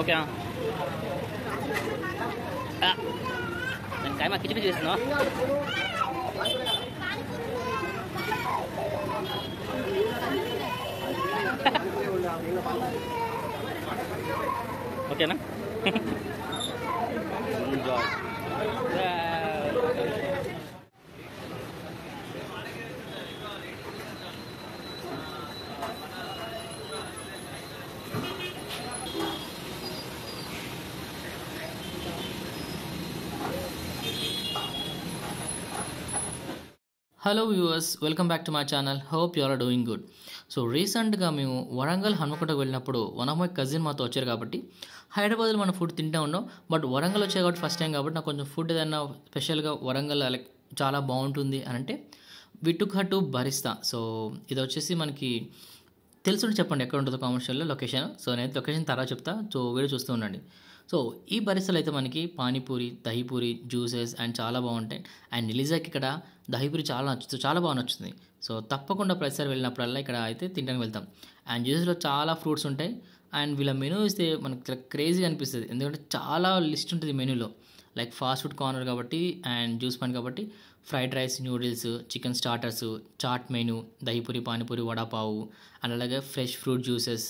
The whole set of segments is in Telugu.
ఓకే నేను కాయమా కిచి పిచ్చి చేస్తున్నావు ఓకేనా enjoy hello viewers, welcome back to my channel. Hope you are doing good. So రీసెంట్గా మేము వరంగల్ హన్మకొండకు వెళ్ళినప్పుడు వన్ ఆఫ్ మై కజిన్ మాతో వచ్చారు కాబట్టి హైదరాబాద్లో మనం ఫుడ్ తింటూ ఉన్నాం. బట్ వరంగల్ వచ్చాయి కాబట్టి ఫస్ట్ టైం కాబట్టి నాకు కొంచెం ఫుడ్ ఏదైనా స్పెషల్గా వరంగల్ లైక్ చాలా బాగుంటుంది అని అంటే we took her to Barista. So ఇది వచ్చేసి మనకి తెలుసుంటే చెప్పండి ఎక్కడ ఉంటుందో కామర్షియల్లో లొకేషన్. సో నేను లొకేషన్ తర్వాత చెప్తా. సో వీడియో చూస్తూ ఉండండి. సో ఈ బరిస్తాలు అయితే మనకి పానీపూరి, దహీపూరి, జ్యూసెస్ అండ్ చాలా బాగుంటాయి. అండ్ నిలిజాకి ఇక్కడ దహీపూరి చాలా నచ్చుతుంది, చాలా బాగా నచ్చుతుంది. సో తప్పకుండా ప్రతిసారి వెళ్ళినప్పుడల్లా ఇక్కడ అయితే తినడానికి వెళ్తాం. అండ్ జ్యూసెస్లో చాలా ఫ్రూట్స్ ఉంటాయి. అండ్ వీళ్ళ మెనూ ఇస్తే మనకి క్రేజీగా అనిపిస్తుంది, ఎందుకంటే చాలా లిస్ట్ ఉంటుంది మెనూలో. లైక్ ఫాస్ట్ ఫుడ్ కార్నర్ కాబట్టి అండ్ జ్యూస్ పాయింట్ కాబట్టి fried rice, noodles, chicken starters, chaat menu, dahi puri, pani puri, vada pav and అలాగే fresh fruit juices,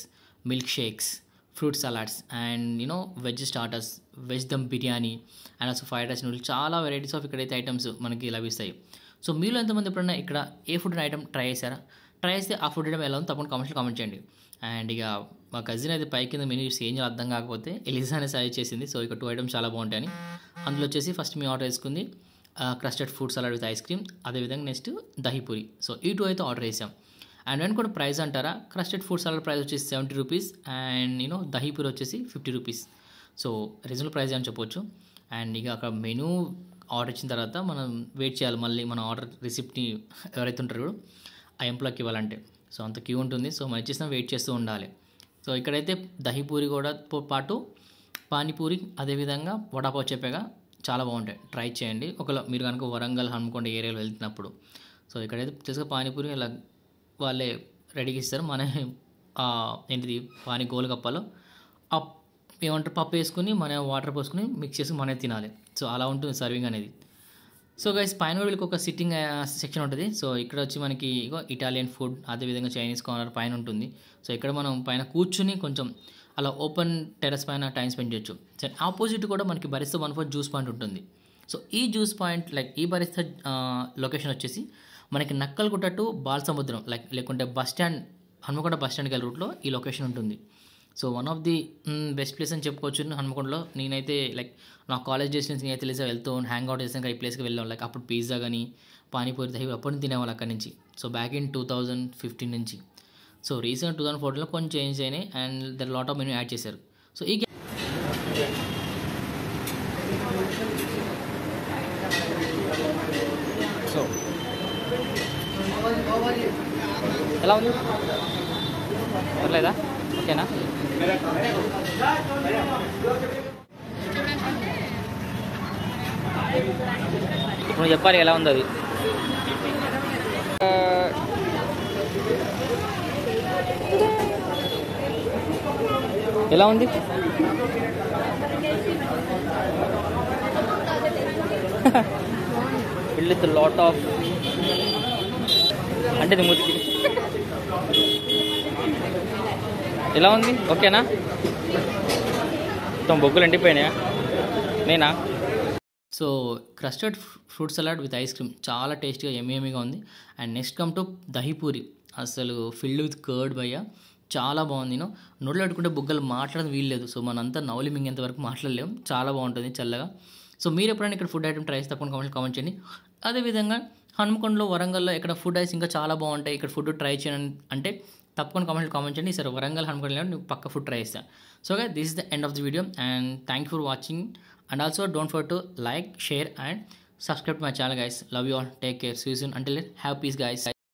milk shakes, fruit salads and veg starters, veg dum biryani and also fried rice, noodles, చాలా వెరైటీస్ ఆఫ్ ఇక్కడైతే ఐటమ్స్ మనకి లభిస్తాయి. సో మీలో ఎంతమంది ఎప్పుడైనా ఇక్కడ ఏ ఫుడ్ ఐటమ్ ట్రై చేశారా? ట్రై చేస్తే ఆ ఫుడ్ ఐటమ్ ఎలా ఉందో తప్పకుండా కామెంట్ చేయండి. అండ్ ఇక మా కజిన్ అయితే పై కింద మెనూ చూసి ఏం చేయాలో అర్థం కాకపోతే ఎలిజా అనే సజెస్ట్ చేసింది. సో ఇక 2 ఐటమ్స్ చాలా బాగుంటాయని. అందులో వచ్చేసి ఫస్ట్ మేము ఆర్డర్ చేసుకుంది custard fruit salad with ice cream, అదేవిధంగా నెక్స్ట్ దహీపూరి. సో ఈ 2 అయితే ఆర్డర్ చేసాం. అండ్ వెన్ కూడా ప్రైస్ అంటారా, క్రస్టెడ్ ఫ్రూట్ సలాడ్ ప్రైస్ వచ్చేసి 70 రూపీస్ అండ్ దహీపూరి వచ్చేసి 50 రూపీస్. సో రీజనబుల్ ప్రైస్ అని చెప్పొచ్చు. అండ్ ఇక అక్కడ మెనూ ఆర్డర్ ఇచ్చిన తర్వాత మనం వెయిట్ చేయాలి, మళ్ళీ మన ఆర్డర్ రిసిప్ట్ని ఎవరైతే ఉంటారో ఆ ఎంప్లాయ్కి ఇవ్వాలంటే. సో అంత క్యూ ఉంటుంది. సో మనం ఇచ్చేసిన వెయిట్ చేస్తూ ఉండాలి. సో ఇక్కడైతే దహీపూరి కూడా పాటు పానీపూరి, అదేవిధంగా వడాపావ్ చెప్పాగా చాలా బాగుంటాయి, ట్రై చేయండి ఒకవేళ మీరు కనుక వరంగల్ హన్మకొండ ఏరియాలో వెళ్తున్నప్పుడు. సో ఇక్కడైతే తెలుసుగా పానీపూరి ఇలా వాళ్ళే రెడీగా ఇస్తారు. మన ఏంటిది పానీ గోల్గప్పలో ఏమంటారు పప్పు వేసుకుని మన వాటర్ పోసుకుని మిక్స్ చేసి మనమే తినాలి. సో అలా ఉంటుంది సర్వింగ్ అనేది. సో గైస్ పైన వీళ్ళకి ఒక సిట్టింగ్ సెక్షన్ ఉంటుంది. సో ఇక్కడ వచ్చి మనకి ఇటాలియన్ ఫుడ్, అదేవిధంగా చైనీస్ కార్నర్ పైన ఉంటుంది. సో ఇక్కడ మనం పైన కూర్చుని కొంచెం అలా ఓపెన్ టెర్రస్ పైన టైం స్పెండ్ చేయొచ్చు. సో ఆపోజిట్ కూడా మనకి బరిస్తా 1 జ్యూస్ పాయింట్ ఉంటుంది. సో ఈ జ్యూస్ పాయింట్ లైక్ ఈ బరిస్తా లొకేషన్ వచ్చేసి మనకి నక్కల్గుట్ట టు బాలసముద్రం లేకుంటే బస్ స్టాండ్, హన్మకొండ బస్ స్టాండ్కి వెళ్ళే రూట్లో ఈ లొకేషన్ ఉంటుంది. So one of the best place అని చెప్పుకోవచ్చు హన్మకొండలో. నేనైతే లైక్ నా కాలేజ్ డేస్ నుంచి నేనైతే తెలిసా వెళ్తూ హ్యాంగ్ అవుట్ చేసాక ఈ ప్లేస్కి వెళ్ళాం. లైక్ అప్పుడు పిజ్జా కానీ పానీపూరి, దహీ అప్పుడు తినేవాళ్ళు అక్కడి నుంచి. సో బ్యాక్ ఇన్ 2015 నుంచి. సో రీసెంట్ 2014లో కొంచెం చేంజ్ అయినాయి and there lot of menu add చేశారు. సో ఈ సో ఎలా ఉంది, పర్లేదా? ఓకేనా? ఇప్పుడు చెప్పాలి ఎలా ఉంది అది. ఎలా ఉంది? విత్ లాట్ ఆఫ్ అంటే ఇది మూతికి ఎలా ఉంది? ఓకేనా? మొత్తం బొగ్గులు ఎండిపోయినాయా? నేనా? So custard fruit salad with ice cream చాలా టేస్టీగా ఎమ్మీగా ఉంది. And next come to dahi puri, అసలు ఫిల్డ్ విత్ కర్డ్ భయ్య, చాలా బాగుంది. నోట్లో పెట్టుకుంటే బుగ్గలు మాట్లాడడం వీల్లేదు. సో మనంతా నవలి మింగేంత వరకు మాట్లాడలేము, చాలా బాగుంటుంది చల్లగా. సో మీరు ఎప్పుడైనా ఇక్కడ ఫుడ్ ఐటమ్ ట్రై చేస్తే తప్పకుండా కామెంట్ చేయండి. అదేవిధంగా హన్మకొండలో, వరంగల్లో ఇక్కడ ఫుడ్ ఐస్ ఇంకా చాలా బాగుంటాయి, ఇక్కడ ఫుడ్ ట్రై చేయండి అంటే తప్పకుండా కామెంట్ చేయండి. సరే వరంగల్ హన్మకొండలో నేను పక్క ఫుడ్ ట్రై చేస్తాను. సో గా this is the end of the video and thank you for watching and also don't forget to like, share and subscribe to my channel guys. Love you all, take care, see you soon, until then have peace guys.